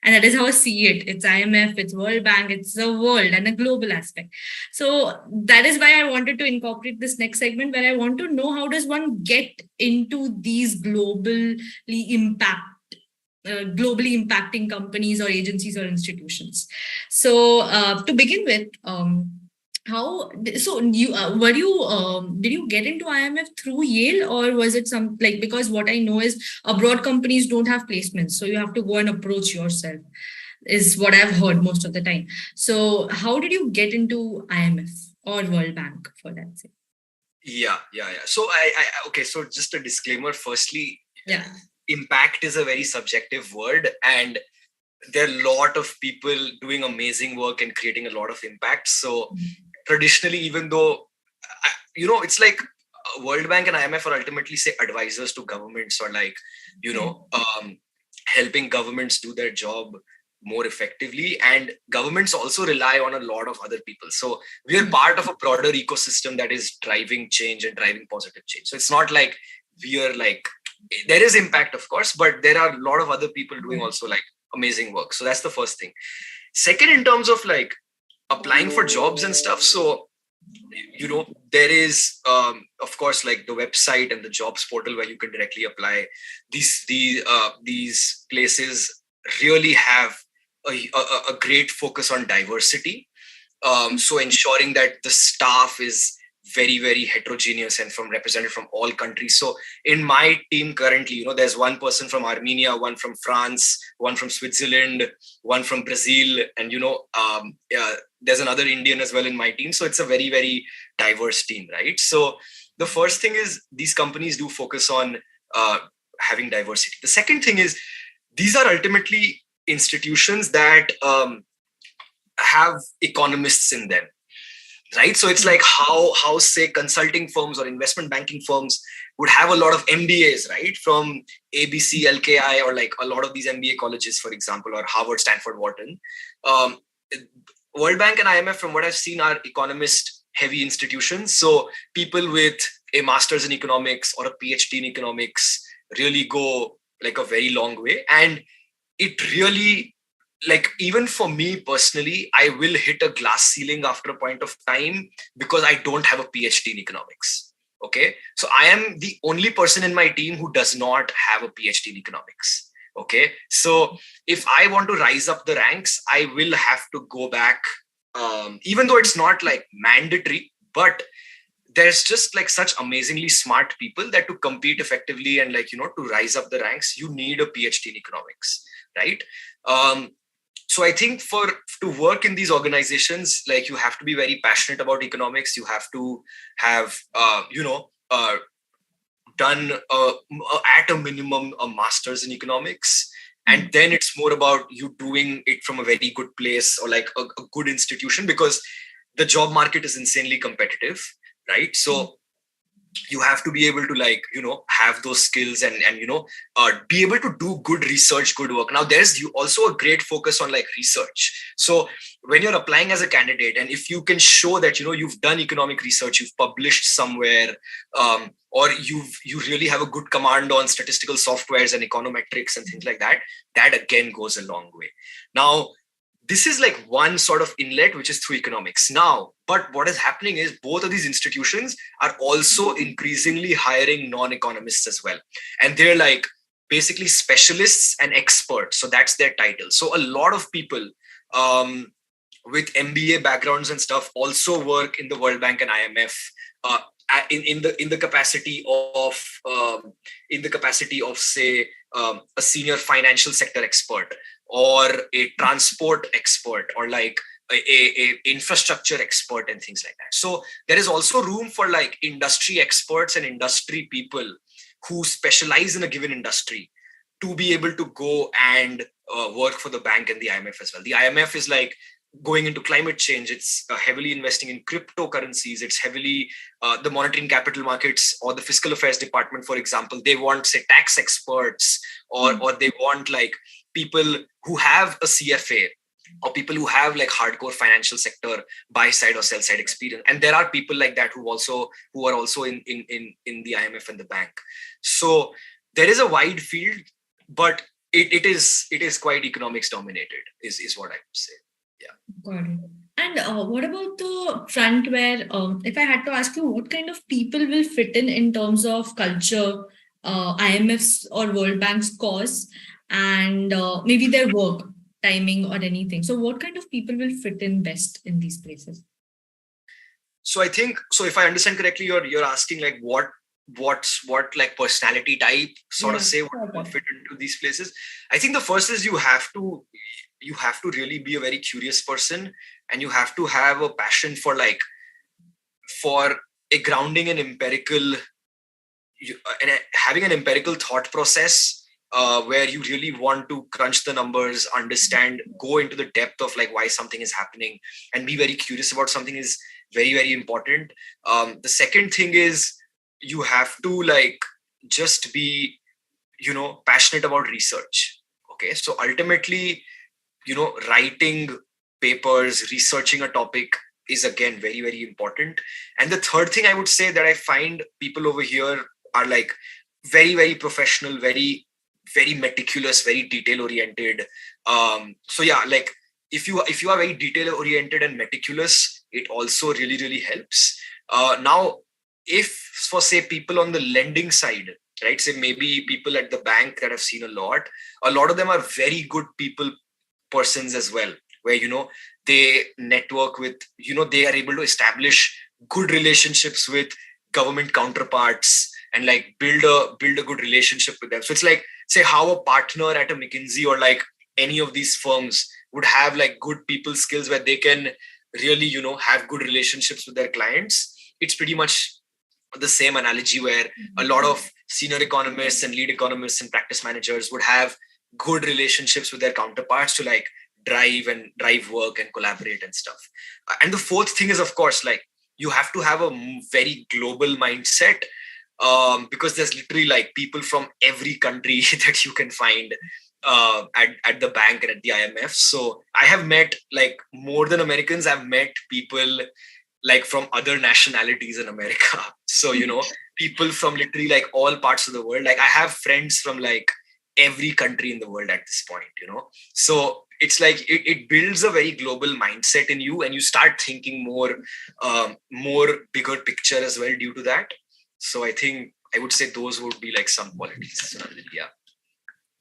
Speaker 2: And that is how I see it. It's IMF, it's World Bank, it's the world and a global aspect. So that is why I wanted to incorporate this next segment where I want to know how does one get into these globally impacting companies or agencies or institutions. So to begin with, did you get into IMF through Yale, or was it because what I know is abroad companies don't have placements, so you have to go and approach yourself, is what I've heard most of the time. So how did you get into IMF or World Bank for that sake?
Speaker 1: Yeah. So okay, so just a disclaimer firstly.
Speaker 2: Yeah.
Speaker 1: Impact is a very subjective word, and there are a lot of people doing amazing work and creating a lot of impact. So traditionally, even though, it's like World Bank and IMF are ultimately, say, advisors to governments, or like, helping governments do their job more effectively. And governments also rely on a lot of other people. So we are part of a broader ecosystem that is driving change and driving positive change. So it's not like we are like, there is impact, of course, but there are a lot of other people doing also like amazing work. So that's the first thing. Second, in terms of like applying for jobs and stuff. So, there is, of course, like the website and the jobs portal where you can directly apply. These places really have a great focus on diversity. So ensuring that the staff is very, very heterogeneous and represented from all countries. So in my team currently, there's one person from Armenia, one from France, one from Switzerland, one from Brazil, and there's another Indian as well in my team. So it's a very, very diverse team, right? So the first thing is these companies do focus on having diversity. The second thing is these are ultimately institutions that have economists in them. Right. So it's like how say consulting firms or investment banking firms would have a lot of MBAs, right? From ABC, LKI, or like a lot of these MBA colleges, for example, or Harvard, Stanford, Wharton. World Bank and IMF, from what I've seen, are economist heavy institutions. So people with a master's in economics or a PhD in economics really go like a very long way. And it really, like, even for me personally, I will hit a glass ceiling after a point of time because I don't have a PhD in economics. Okay. So I am the only person in my team who does not have a PhD in economics. Okay. So if I want to rise up the ranks, I will have to go back, even though it's not like mandatory, but there's just like such amazingly smart people that to compete effectively and like, to rise up the ranks, you need a PhD in economics. Right. So I think to work in these organizations, like you have to be very passionate about economics. You have to have, done at a minimum a master's in economics. And then it's more about you doing it from a very good place or like a good institution, because the job market is insanely competitive, right? So you have to be able to have those skills and be able to do good research, good work. Now there's also a great focus on research. So when you're applying as a candidate, and if you can show that you've done economic research, you've published somewhere, or you really have a good command on statistical softwares and econometrics and things like that, that again goes a long way. Now this is one sort of inlet, which is through economics. Now, but what is happening is both of these institutions are also increasingly hiring non-economists as well. And they're basically specialists and experts. So that's their title. So a lot of people with MBA backgrounds and stuff also work in the World Bank and IMF in the capacity of say a senior financial sector expert, or a transport expert, or a infrastructure expert and things like that. So there is also room for industry experts and industry people who specialize in a given industry to be able to go and work for the bank and the IMF as well. The IMF is going into climate change. It's heavily investing in cryptocurrencies. It's heavily the monetary and capital markets, or the fiscal affairs department, for example. They want, say, tax experts, or they want people who have a CFA, or people who have hardcore financial sector buy side or sell side experience. And there are people like that who are also in the IMF and the bank. So there is a wide field, but it is quite economics dominated is what I would say. Yeah.
Speaker 2: Got it. And what about the front where, if I had to ask you, what kind of people will fit in terms of culture, IMF's or World Bank's cause, and maybe their work timing or anything? So what kind of people will fit in best in these places?
Speaker 1: So I think, so if I understand correctly, you're asking what personality type sort of say what fit into these places. I think the first is you have to really be a very curious person, and you have to have a passion for a grounding and empirical, and having an empirical thought process, where you really want to crunch the numbers, understand, go into the depth of why something is happening, and be very curious about something is very, very important. The second thing is you have to just be, passionate about research. Okay. So ultimately, writing papers, researching a topic is again very, very important. And the third thing I would say that I find people over here are very, very professional, very, very meticulous, very detail oriented. So yeah, if you are very detail oriented and meticulous, it also really, really helps. Now, if for say people on the lending side, right, say maybe people at the bank that I've seen a lot of them are very good persons as well, where they network with, they are able to establish good relationships with government counterparts and build a good relationship with them. So it's say how a partner at a McKinsey or any of these firms would have good people skills where they can really have good relationships with their clients. It's pretty much the same analogy where a lot of senior economists and lead economists and practice managers would have good relationships with their counterparts to drive work and collaborate and stuff. And the fourth thing is, of course, you have to have a very global mindset, because there's literally people from every country that you can find at the bank and at the IMF. So I have met more than Americans. I've met people from other nationalities in America. So, people from literally all parts of the world. I have friends from every country in the world at this point, So it's it builds a very global mindset in you, and you start thinking more bigger picture as well due to that. So I think I would say those would be some qualities. Yeah.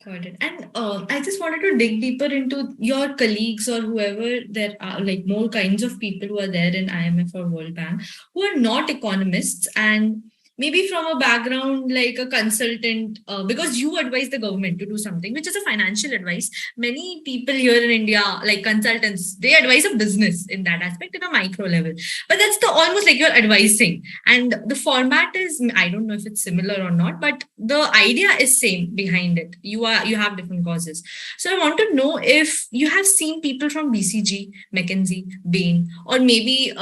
Speaker 2: Got it. And I just wanted to dig deeper into your colleagues or whoever there are, more kinds of people who are there in IMF or World Bank who are not economists, and maybe from a background like a consultant, because you advise the government to do something, which is a financial advice. Many people here in India, like consultants, they advise a business in that aspect in a micro level. But that's almost like you're advising. And the format is, I don't know if it's similar or not, but the idea is same behind it. You have different causes. So I want to know if you have seen people from BCG, McKinsey, Bain, or maybe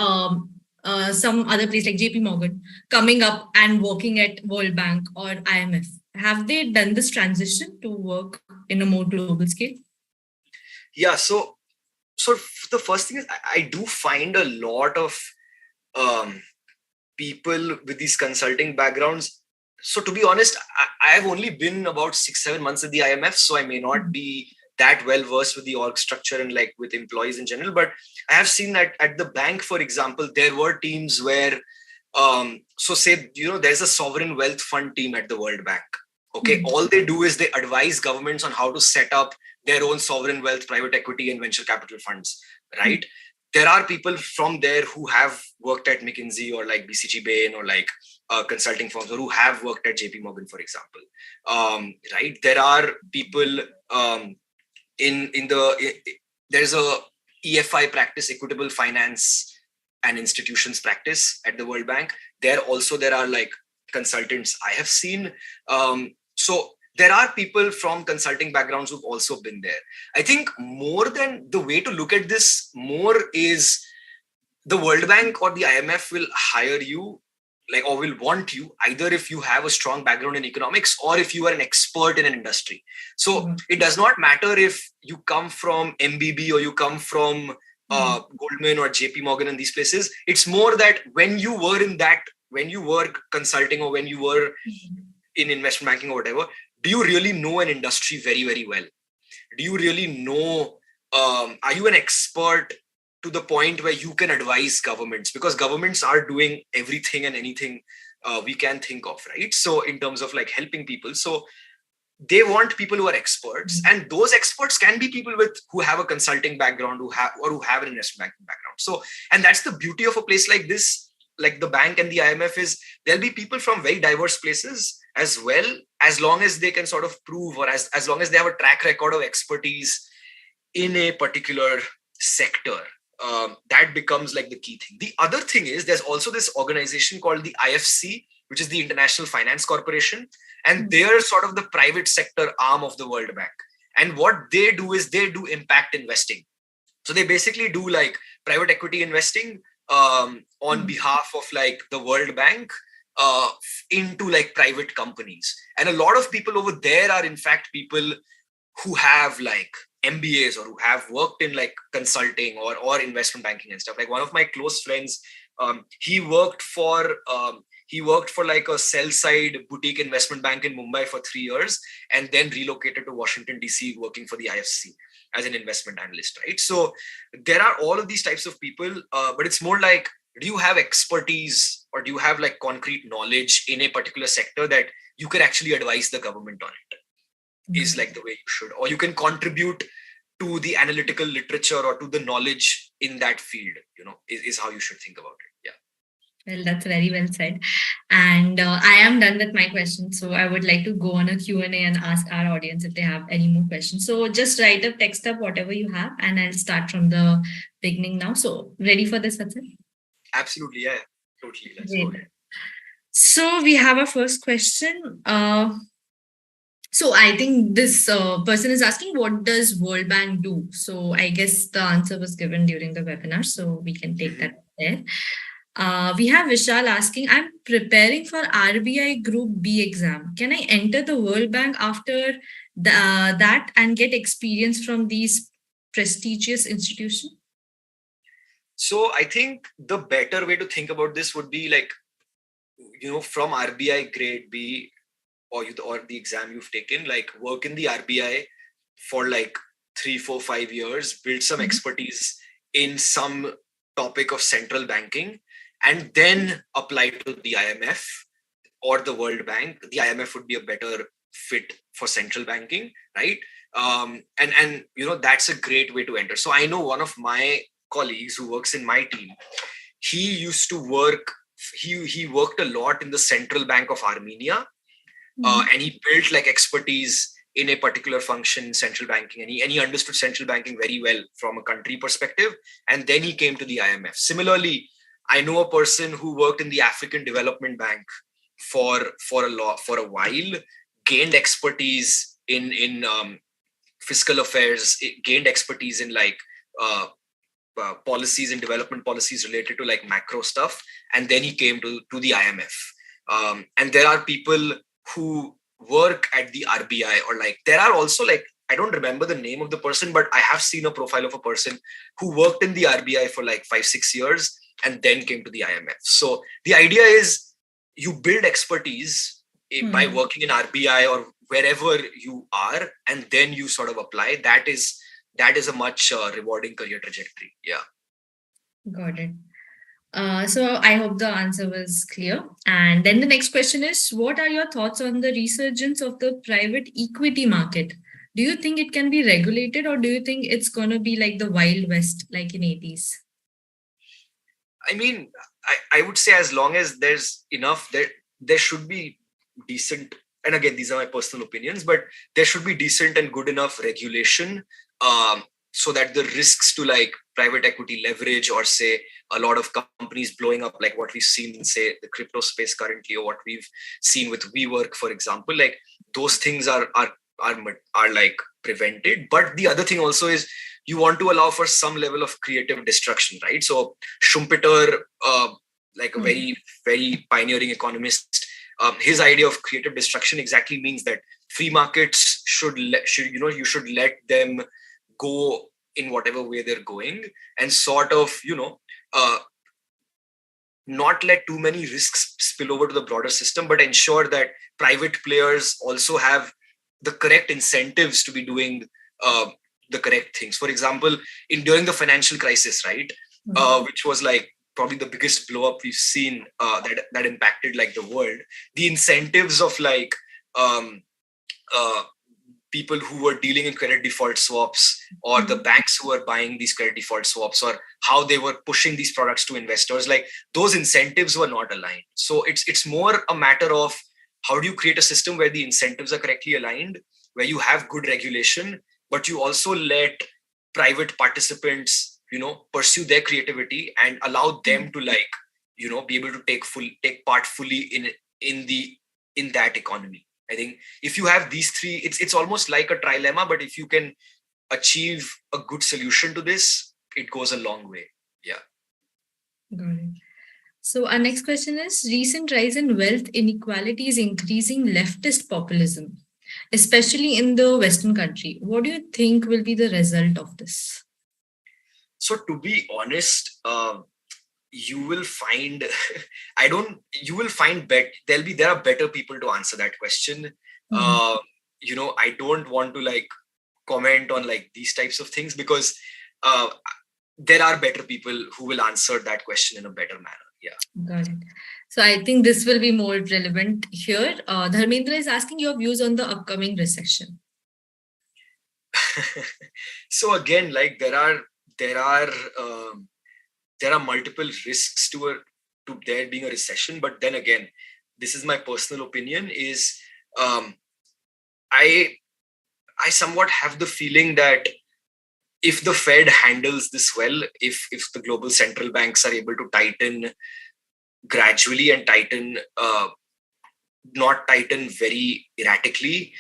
Speaker 2: some other place like JP Morgan coming up and working at World Bank or IMF? Have they done this transition to work in a more global scale?
Speaker 1: Yeah, so the first thing is I do find a lot of um, people with these consulting backgrounds. So to be honest, I have only been about 6-7 months at the IMF, so I may not be that well versed with the org structure and like with employees in general. But I have seen that at the bank, for example, there were teams where, so say there's a sovereign wealth fund team at the World Bank. Okay, all they do is they advise governments on how to set up their own sovereign wealth, private equity, and venture capital funds. Right. There are people from there who have worked at McKinsey or like BCG Bain or like consulting firms, or who have worked at JP Morgan, for example. Right. There are people there's a EFI practice, equitable finance and institutions practice at the World Bank. There are like consultants I have seen. So there are people from consulting backgrounds who've also been there. I think more than the way to look at this more is the World Bank or the IMF will hire you or will want you either if you have a strong background in economics or if you are an expert in an industry. So it does not matter if you come from MBB or you come from Goldman or JP Morgan and these places. It's more that when you were consulting or when you were in investment banking or whatever, do you really know an industry very, very well? Do you really know, are you an expert to the point where you can advise governments? Because governments are doing everything and anything we can think of, right? So in terms of like helping people, so they want people who are experts, and those experts can be people who have a consulting background, who have an investment banking background. So, and that's the beauty of a place like this, like the bank and the IMF, is there'll be people from very diverse places as well, as long as they can sort of prove, or as long as they have a track record of expertise in a particular sector. That becomes like the key thing. The other thing is there's also this organization called the IFC, which is the International Finance Corporation, and they're sort of the private sector arm of the World Bank. And what they do is they do impact investing. So they basically do like private equity investing on behalf of like the World Bank into like private companies. And a lot of people over there are in fact people who have like MBAs or who have worked in like consulting or investment banking and stuff. Like one of my close friends, he worked for like a sell side boutique investment bank in Mumbai for 3 years, and then relocated to Washington, DC, working for the IFC as an investment analyst, right? So there are all of these types of people, but it's more like, do you have expertise or do you have like concrete knowledge in a particular sector that you can actually advise the government on it? Is like the way you should, or you can contribute to the analytical literature or to the knowledge in that field, is how you should think about it. Yeah.
Speaker 2: Well, that's very well said. And I am done with my questions. So I would like to go on a Q&A and ask our audience if they have any more questions. So just text up whatever you have, and I'll start from the beginning now. So ready for this, Vatsal?
Speaker 1: Absolutely. Yeah, totally. Let's go ahead.
Speaker 2: So we have a first question. So I think this person is asking, what does World Bank do? So I guess the answer was given during the webinar, so we can take that there. We have Vishal asking, I'm preparing for RBI Group B exam. Can I enter the World Bank after that and get experience from these prestigious institutions?
Speaker 1: So I think the better way to think about this would be like, from RBI grade B or the exam you've taken, like work in the RBI for like 3, 4, 5 years, build some expertise in some topic of central banking, and then apply to the IMF or the World Bank. The IMF would be a better fit for central banking, right? And that's a great way to enter. So I know one of my colleagues who works in my team, he used to work, he worked a lot in the Central Bank of Armenia, and he built like expertise in a particular function, central banking, and he understood central banking very well from a country perspective. And then he came to the IMF. Similarly, I know a person who worked in the African Development Bank for a while, gained expertise in fiscal affairs, gained expertise in like policies and development policies related to like macro stuff, and then he came to the IMF. And there are people who work at the RBI, or like there are also like, I don't remember the name of the person, but I have seen a profile of a person who worked in the RBI for like 5-6 years and then came to the IMF. So the idea is you build expertise by working in RBI or wherever you are, and then you sort of apply. That is a much rewarding career trajectory. Yeah.
Speaker 2: Got it. So I hope the answer was clear. And then the next question is, what are your thoughts on the resurgence of the private equity market? Do you think it can be regulated, or do you think it's going to be like the Wild West, like in 80s?
Speaker 1: I mean, I would say as long as there's enough, there should be decent, and again, these are my personal opinions, but there should be decent and good enough regulation so that the risks to like private equity leverage, or say a lot of companies blowing up, like what we've seen in say the crypto space currently, or what we've seen with WeWork, for example, like those things are like prevented. But the other thing also is you want to allow for some level of creative destruction, right? So Schumpeter, like a very, very pioneering economist, his idea of creative destruction exactly means that free markets you should let them go in whatever way they're going, and sort of not let too many risks spill over to the broader system, but ensure that private players also have the correct incentives to be doing the correct things. For example, during the financial crisis, right, which was like probably the biggest blow up we've seen that impacted like the world, the incentives of like people who were dealing in credit default swaps, or the banks who were buying these credit default swaps, or how they were pushing these products to investors, like those incentives were not aligned. So it's more a matter of how do you create a system where the incentives are correctly aligned, where you have good regulation, but you also let private participants, pursue their creativity and allow them to like, be able to take part fully in that economy. I think if you have these three, it's almost like a trilemma, but if you can achieve a good solution to this, it goes a long way. Yeah.
Speaker 2: Got it. So our next question is, recent rise in wealth inequality is increasing leftist populism, especially in the Western country. What do you think will be the result of this?
Speaker 1: So to be honest, you will find there are better people to answer that question. I don't want to like comment on like these types of things, because there are better people who will answer that question in a better manner. Yeah.
Speaker 2: Got it. So I think this will be more relevant here. Dharmendra is asking your views on the upcoming recession.
Speaker 1: So again, like there are multiple risks to there being a recession, but then again, this is my personal opinion, is I somewhat have the feeling that if the Fed handles this well, if the global central banks are able to tighten gradually and not tighten very erratically,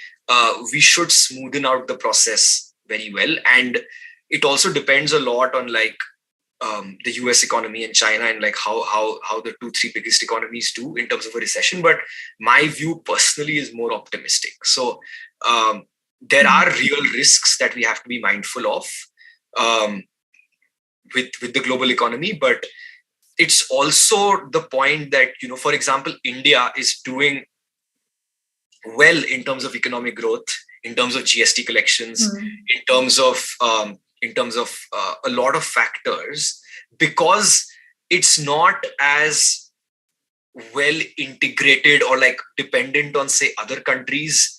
Speaker 1: we should smoothen out the process very well. And it also depends a lot on like the US economy and China, and like how the 2-3 biggest economies do in terms of a recession. But my view personally is more optimistic. So there are real risks that we have to be mindful of with the global economy, but it's also the point that, for example, India is doing well in terms of economic growth, in terms of GST collections, in terms of a lot of factors, because it's not as well integrated or like dependent on, say, other countries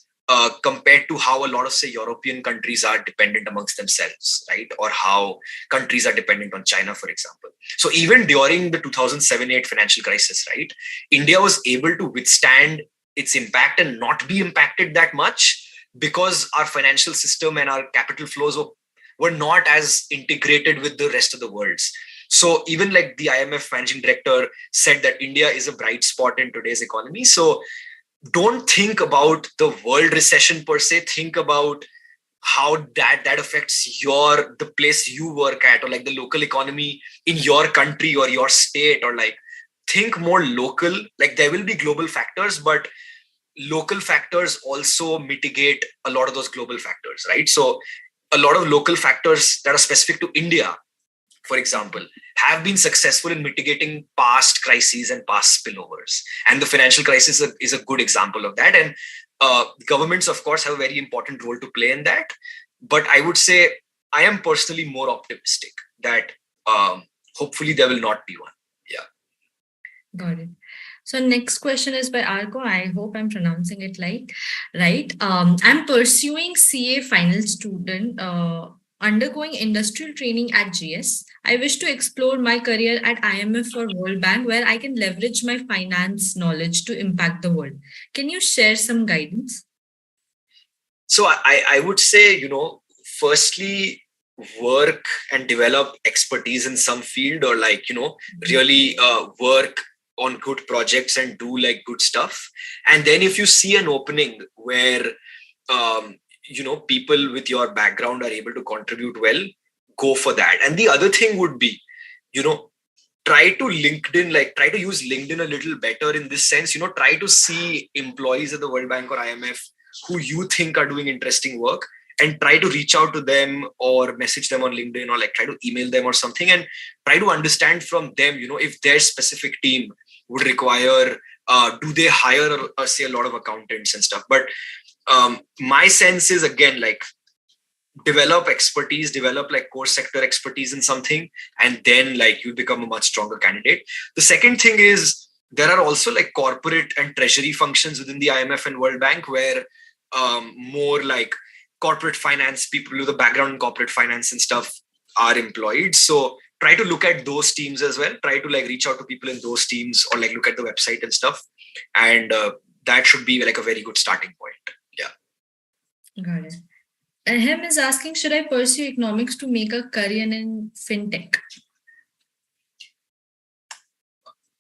Speaker 1: compared to how a lot of, say, European countries are dependent amongst themselves, right? Or how countries are dependent on China, for example. So even during the 2007-8 financial crisis, right, India was able to withstand its impact and not be impacted that much because our financial system and our capital flows were not as integrated with the rest of the world's. So even like the IMF managing director said that India is a bright spot in today's economy. So don't think about the world recession per se. Think about how that affects the place you work at, or like the local economy in your country or your state, or like think more local. Like there will be global factors, but local factors also mitigate a lot of those global factors, right? So a lot of local factors that are specific to India, for example, have been successful in mitigating past crises and past spillovers. And the financial crisis is a good example of that. And governments, of course, have a very important role to play in that. But I would say I am personally more optimistic that hopefully there will not be one. Yeah.
Speaker 2: Got it. So next question is by Arco. I hope I'm pronouncing it right. I'm pursuing CA final student, undergoing industrial training at GS. I wish to explore my career at IMF or World Bank, where I can leverage my finance knowledge to impact the world. Can you share some guidance?
Speaker 1: So I would say, firstly, work and develop expertise in some field, or like, really work on good projects and do like good stuff. And then if you see an opening where people with your background are able to contribute well, go for that. And the other thing would be, try to use LinkedIn a little better in this sense. Try to see employees at the World Bank or IMF who you think are doing interesting work, and try to reach out to them or message them on LinkedIn, or like try to email them or something, and try to understand from them, if their specific team would require, do they hire say a lot of accountants and stuff. But my sense is, again, like, develop expertise, develop like core sector expertise in something, and then like you become a much stronger candidate. The second thing is, there are also like corporate and treasury functions within the IMF and World Bank where more like corporate finance people with a background in corporate finance and stuff are employed. So try to look at those teams as well. Try to like reach out to people in those teams, or like look at the website and stuff. And that should be like a very good starting point. Yeah.
Speaker 2: Got it. Him is asking, should I pursue economics to make a career in fintech?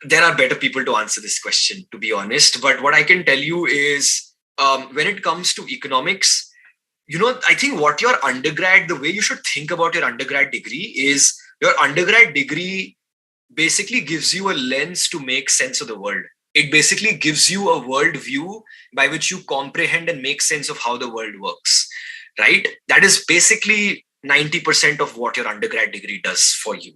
Speaker 1: There are better people to answer this question, to be honest. But what I can tell you is, when it comes to economics, I think what your undergrad, the way you should think about your undergrad degree is, your undergrad degree basically gives you a lens to make sense of the world. It basically gives you a world view by which you comprehend and make sense of how the world works, right? That is basically 90% of what your undergrad degree does for you.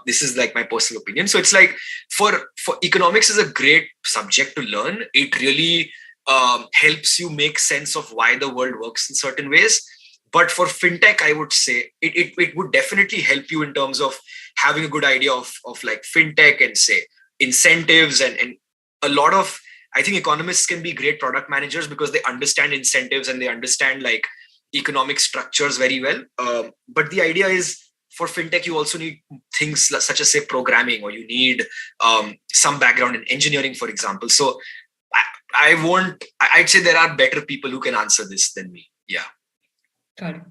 Speaker 1: This is like my personal opinion. So it's like, for economics is a great subject to learn. It really helps you make sense of why the world works in certain ways. But for fintech, I would say it would definitely help you in terms of having a good idea of like fintech and say incentives, and a lot of, I think economists can be great product managers because they understand incentives and they understand like economic structures very well. But the idea is, for fintech, you also need things such as say programming, or you need some background in engineering, for example. So I'd say there are better people who can answer this than me. Yeah.
Speaker 2: Got it.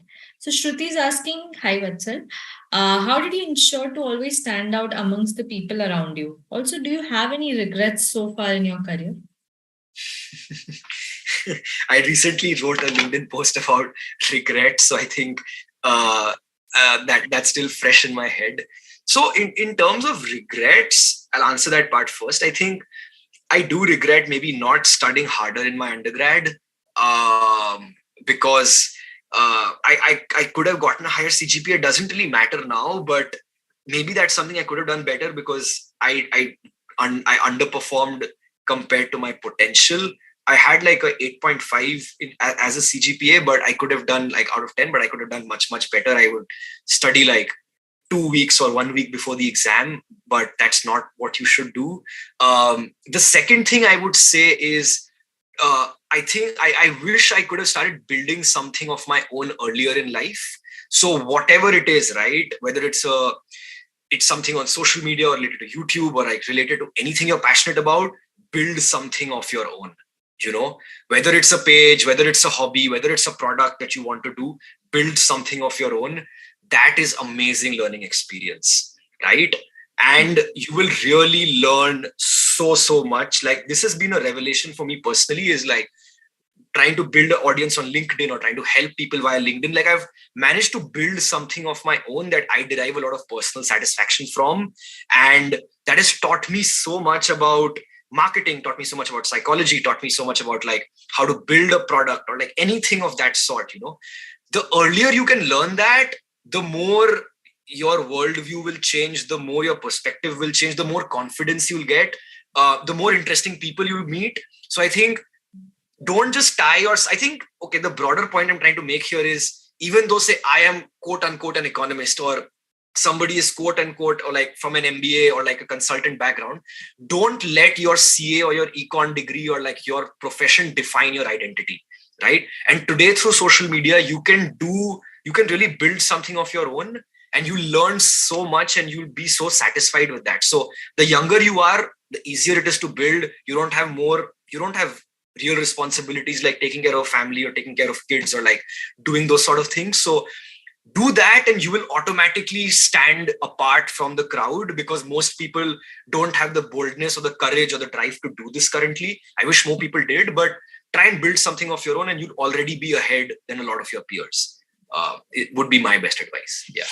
Speaker 2: So Shruti is asking, hi Vatsal, how did you ensure to always stand out amongst the people around you? Also, do you have any regrets so far in your career?
Speaker 1: I recently wrote a LinkedIn post about regrets, so I think that's still fresh in my head. So in terms of regrets, I'll answer that part first. I think I do regret maybe not studying harder in my undergrad, because I could have gotten a higher CGPA. It doesn't really matter now, but maybe that's something I could have done better, because I underperformed compared to my potential. I had like a 8.5 as a CGPA, but I could have done like out of 10, but I could have done much, much better. I would study like 2 weeks or 1 week before the exam, but that's not what you should do. The second thing I would say is, I think I wish I could have started building something of my own earlier in life. So whatever it is, right? Whether it's something on social media or related to YouTube or like related to anything you're passionate about, build something of your own. Whether it's a page, whether it's a hobby, whether it's a product that you want to do, build something of your own. That is amazing learning experience, right? And you will really learn so much. Like, this has been a revelation for me personally, is like, trying to build an audience on LinkedIn or trying to help people via LinkedIn, like I've managed to build something of my own that I derive a lot of personal satisfaction from. And that has taught me so much about marketing, taught me so much about psychology, taught me so much about like how to build a product or like anything of that sort. The earlier you can learn that, the more your worldview will change, the more your perspective will change, the more confidence you'll get, the more interesting people you'll meet. So I think don't just I think, okay, the broader point I'm trying to make here is, even though say I am quote unquote an economist, or somebody is quote unquote or like from an MBA or like a consultant background, don't let your CA or your econ degree or like your profession define your identity, right? And today through social media, you can really build something of your own, and you learn so much and you'll be so satisfied with that. So the younger you are, the easier it is to build. You don't have real responsibilities like taking care of family or taking care of kids or like doing those sort of things. So do that and you will automatically stand apart from the crowd, because most people don't have the boldness or the courage or the drive to do this currently. I wish more people did, but try and build something of your own and you'll already be ahead than a lot of your peers. It would be my best advice. Yeah.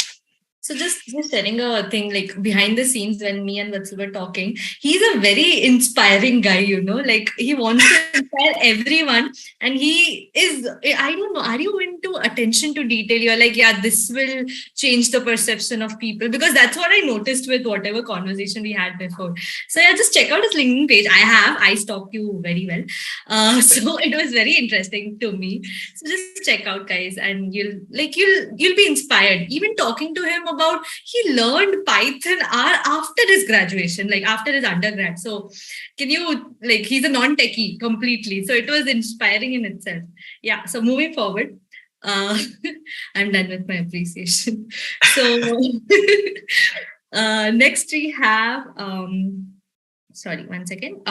Speaker 2: So just sharing a thing, like behind the scenes when me and Vatsal were talking, he's a very inspiring guy, like he wants to inspire everyone. And he is, I don't know, are you into attention to detail? You're like, yeah, this will change the perception of people, because that's what I noticed with whatever conversation we had before. So yeah, just check out his LinkedIn page. I stalked you very well. So it was very interesting to me. So just check out, guys, and you'll be inspired. Even talking to him about, he learned Python after his graduation, like after his undergrad. So can you, like, he's a non-techie completely. So it was inspiring in itself. Yeah. So moving forward, I'm done with my appreciation. So next we have, sorry, one second.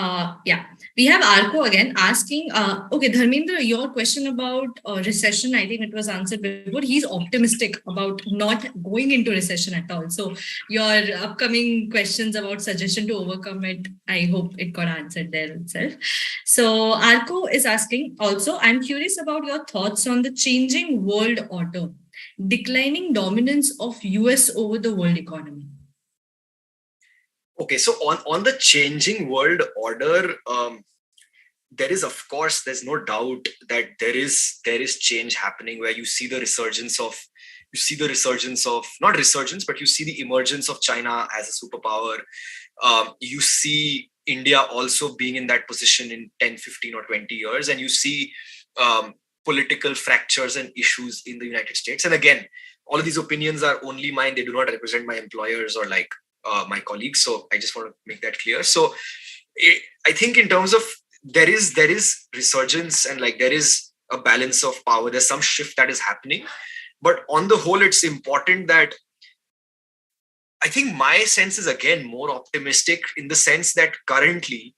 Speaker 2: Yeah, we have Arko again asking, okay, Dharmendra, your question about recession, I think it was answered before. He's optimistic about not going into recession at all. So your upcoming questions about suggestion to overcome it, I hope it got answered there itself. So Arko is asking also, I'm curious about your thoughts on the changing world order, declining dominance of US over the world economy.
Speaker 1: Okay, so on the changing world order, there's no doubt that there is change happening, where you see the resurgence of, not resurgence, but you see the emergence of China as a superpower. You see India also being in that position in 10, 15 or 20 years, and you see political fractures and issues in the United States. And again, all of these opinions are only mine. They do not represent my employers or like my colleagues. So I just want to make that clear. So I think in terms of there is resurgence and like there is a balance of power. There's some shift that is happening. But on the whole, it's important that I think my sense is again more optimistic, in the sense that currently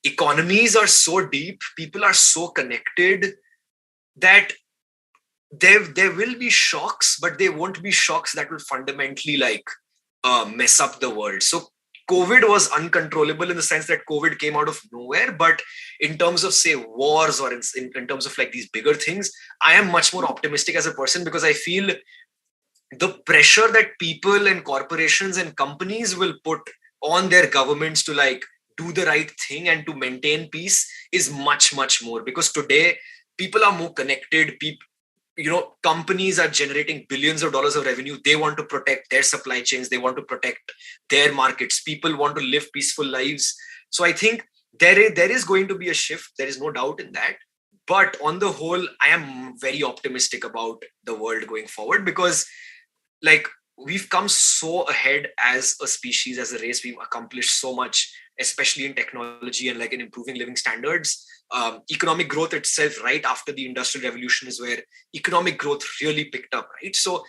Speaker 1: economies are so deep, people are so connected, that there will be shocks, but they won't be shocks that will fundamentally like mess up the world. So COVID was uncontrollable in the sense that COVID came out of nowhere. But in terms of, say, wars or in terms of like these bigger things, I am much more optimistic as a person, because I feel the pressure that people and corporations and companies will put on their governments to like do the right thing and to maintain peace is much, much more. Because today people are more connected. Companies are generating billions of dollars of revenue. They want to protect their supply chains. They want to protect their markets. People want to live peaceful lives. So I think there is going to be a shift. There is no doubt in that. But on the whole, I am very optimistic about the world going forward, because like we've come so ahead as a species, as a race. We've accomplished so much, especially in technology and like in improving living standards. Economic growth itself, right after the Industrial Revolution, is where economic growth really picked up, right? So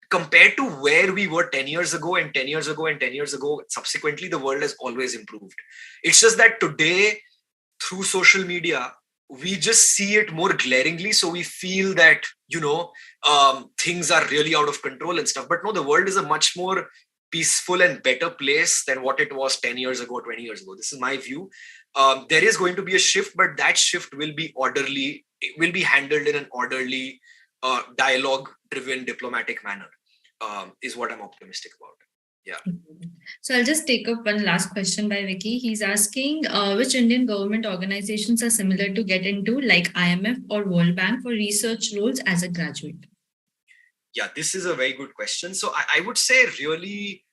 Speaker 1: compared to where we were 10 years ago and 10 years ago and 10 years ago, subsequently, the world has always improved. It's just that today, through social media, we just see it more glaringly. So we feel that, things are really out of control and stuff. But no, the world is a much more peaceful and better place than what it was 10 years ago, 20 years ago. This is my view. There is going to be a shift, but that shift will be orderly it will be handled in an orderly, dialogue-driven, diplomatic manner. Is what I'm optimistic about. Yeah.
Speaker 2: So I'll just take up one last question by Vicky. He's asking which Indian government organizations are similar to get into, like IMF or World Bank, for research roles as a graduate?
Speaker 1: Yeah, this is a very good question. So I would say really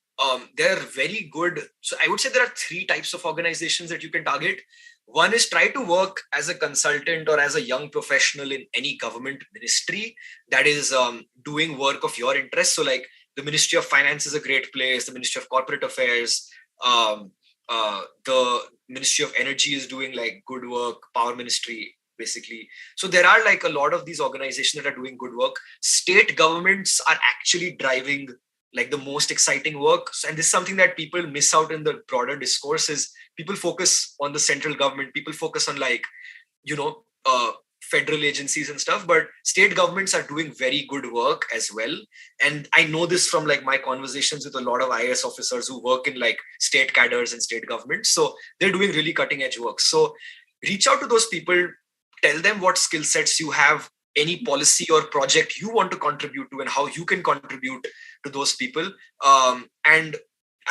Speaker 1: they're very good. So I would say there are three types of organizations that you can target. One is try to work as a consultant or as a young professional in any government ministry that is doing work of your interest. So like the Ministry of Finance is a great place, the Ministry of Corporate Affairs, the Ministry of Energy is doing like good work, Power Ministry, basically. So there are like a lot of these organizations that are doing good work. State governments are actually driving like the most exciting work. And this is something that people miss out in the broader discourse is people focus on the central government, people focus on like, federal agencies and stuff, but state governments are doing very good work as well. And I know this from like my conversations with a lot of IAS officers who work in like state cadres and state governments. So they're doing really cutting edge work. So reach out to those people, tell them what skill sets you have, any policy or project you want to contribute to and how you can contribute to those people. And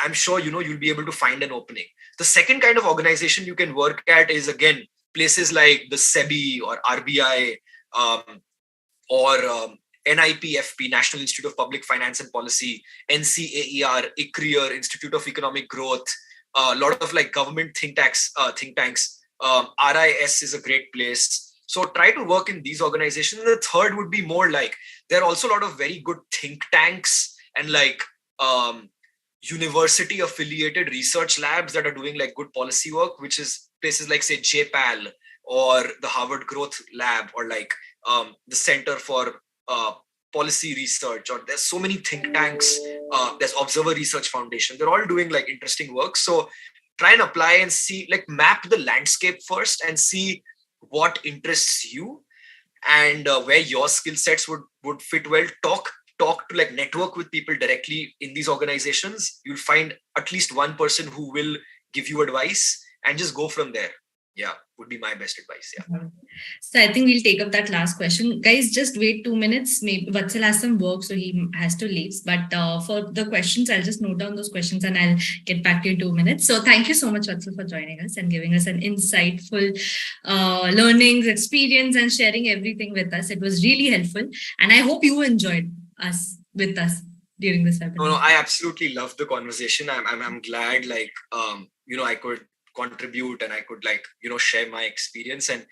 Speaker 1: I'm sure, you'll be able to find an opening. The second kind of organization you can work at is, again, places like the SEBI or RBI or NIPFP, National Institute of Public Finance and Policy, NCAER, ICRIER, Institute of Economic Growth, a lot of like government think tanks. RIS is a great place. So try to work in these organizations. And the third would be more like, there are also a lot of very good think tanks and like university affiliated research labs that are doing like good policy work, which is places like say JPAL or the Harvard Growth Lab or like the Center for Policy Research, or there's so many think tanks. There's Observer Research Foundation. They're all doing like interesting work. So try and apply and see, like map the landscape first and see what interests you and where your skill sets would fit well. Talk to like network with people directly in these organizations. You'll find at least one person who will give you advice and just go from there. Yeah, would be my best advice. Yeah.
Speaker 2: So I think we'll take up that last question. Guys, just wait 2 minutes. Maybe Vatsal has some work, so he has to leave. But for the questions, I'll just note down those questions and I'll get back to you in 2 minutes. So thank you so much, Vatsal, for joining us and giving us an insightful learnings, experience, and sharing everything with us. It was really helpful. And I hope you enjoyed with us during this webinar.
Speaker 1: No, I absolutely loved the conversation. I'm glad I could contribute and I could share my experience. And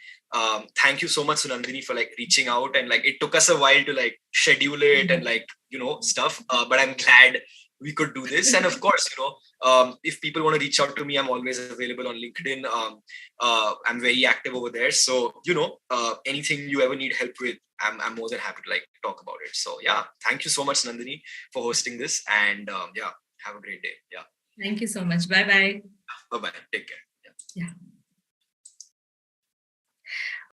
Speaker 1: thank you so much, Sunandini, for reaching out. And it took us a while to schedule it and stuff. But I'm glad we could do this. And of course, if people want to reach out to me, I'm always available on LinkedIn. I'm very active over there. So, anything you ever need help with, I'm more than happy to talk about it. So yeah, thank you so much, Nandini, for hosting this. And have a great day. Yeah.
Speaker 2: Thank you so much. Bye-bye.
Speaker 1: Bye-bye. Take care.
Speaker 2: Yeah.